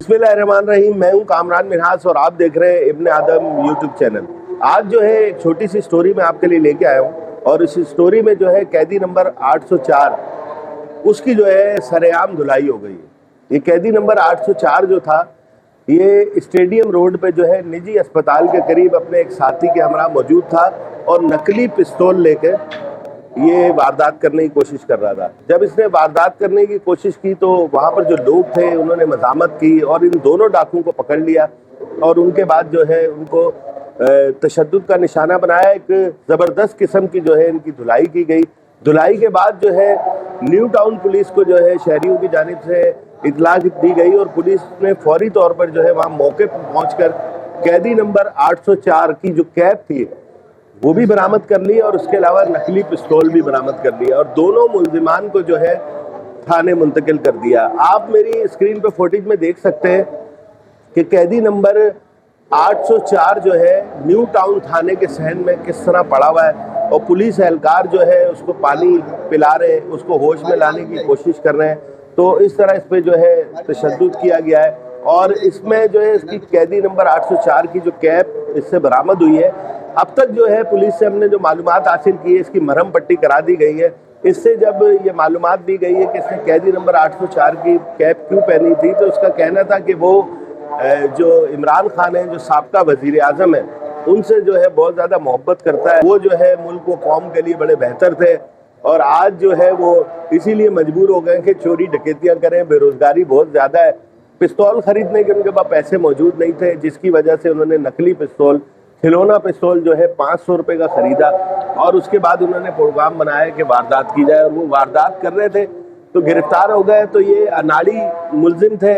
बिस्मिल्लाहिर्रहमानिर्रहीम। मैं हूं कामरान मिन्हास और आप देख रहे हैं इब्न आदम यूट्यूब चैनल। आज जो है एक छोटी सी स्टोरी मैं आपके लिए लेके आया हूं और इस स्टोरी में जो है कैदी नंबर 804 उसकी जो है सरेआम धुलाई हो गई है। ये कैदी नंबर 804 जो था ये स्टेडियम रोड पे जो है निजी अस्पताल के करीब अपने एक साथी के हमरा मौजूद था और नकली पिस्तौल लेकर ये वारदात करने की कोशिश कर रहा था। जब इसने वारदात करने की कोशिश की तो वहाँ पर जो लोग थे उन्होंने मज़ामत की और इन दोनों डाकुओं को पकड़ लिया और उनके बाद जो है उनको तशद्दुद का निशाना बनाया। एक ज़बरदस्त किस्म की जो है इनकी धुलाई की गई। धुलाई के बाद जो है न्यू टाउन पुलिस को जो है शहरियों की जानिब से इतला दी गई और पुलिस ने फौरी तौर पर जो है वहाँ मौके पर पहुँचकर कैदी नंबर 804 की जो कैब थी वो भी बरामद कर ली और उसके अलावा नकली पिस्तौल भी बरामद कर लिया और दोनों मुल्जिमान को जो है थाने मुंतकिल कर दिया। आप मेरी स्क्रीन पर फुटेज में देख सकते हैं कि कैदी नंबर 804 जो है न्यू टाउन थाने के सहन में किस तरह पड़ा हुआ है और पुलिस एहलकार जो है उसको पानी पिला रहे, उसको होश में लाने की कोशिश कर रहे हैं। तो इस तरह इस पर जो है तशद्दुद किया गया है और इसमें जो है इसकी कैदी नंबर 804 की जो कैब इससे बरामद हुई है। अब तक जो है पुलिस से हमने जो मालूमात हासिल की है इसकी मरहम पट्टी करा दी गई है। इससे जब ये मालूमात दी गई है कि इसने कैदी नंबर 804 की कैब क्यों पहनी थी तो उसका कहना था कि वो जो इमरान खान है जो साबका वजीर आज़म है उनसे जो है बहुत ज़्यादा मोहब्बत करता है। वो जो है मुल्क व कौम के लिए बड़े बेहतर थे और आज जो है वो इसीलिए मजबूर हो गए कि चोरी डकैतियाँ करें। बेरोज़गारी बहुत ज़्यादा है, पिस्तौल ख़रीदने के उनके पास पैसे मौजूद नहीं थे जिसकी वजह से उन्होंने नकली पिस्तौल, खिलौना पिस्तौल जो है 500 रुपये का ख़रीदा और उसके बाद उन्होंने प्रोग्राम बनाया कि वारदात की जाए और वो वारदात कर रहे थे तो गिरफ्तार हो गए। तो ये अनाड़ी मुलजिम थे।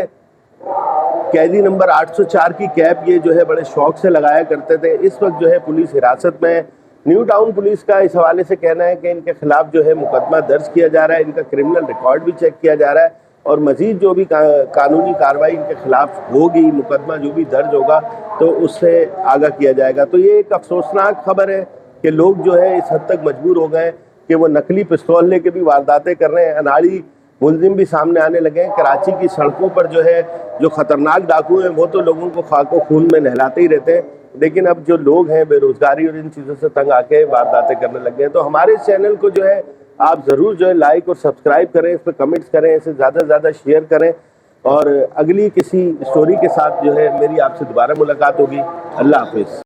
कैदी नंबर 804 की कैब ये जो है बड़े शौक से लगाया करते थे। इस वक्त जो है पुलिस हिरासत में है। न्यू टाउन पुलिस का इस हवाले से कहना है कि इनके खिलाफ जो है मुकदमा दर्ज किया जा रहा है, इनका क्रिमिनल रिकॉर्ड भी चेक किया जा रहा है और मजीद जो भी कानूनी कार्रवाई इनके खिलाफ होगी, मुकदमा जो भी दर्ज होगा तो उससे आगाह किया जाएगा। तो ये एक अफसोसनाक खबर है कि लोग जो है इस हद तक मजबूर हो गए कि वो नकली पिस्तौल लेके भी वारदातें कर रहे हैं। अनाड़ी मुलजिम भी सामने आने लगे हैं। कराची की सड़कों पर जो है जो ख़तरनाक डाकू हैं वो तो लोगों को खाको खून में नहलाते ही रहते हैं, लेकिन अब जो लोग हैं बेरोज़गारी और इन चीज़ों से तंग आके वारदातें करने लग गए हैं। तो हमारे इस चैनल को जो है आप ज़रूर जो है लाइक और सब्सक्राइब करें, इस पर कमेंट्स करें, इसे ज़्यादा से ज़्यादा शेयर करें और अगली किसी स्टोरी के साथ जो है मेरी आपसे दोबारा मुलाकात होगी। अल्लाह हाफिज़।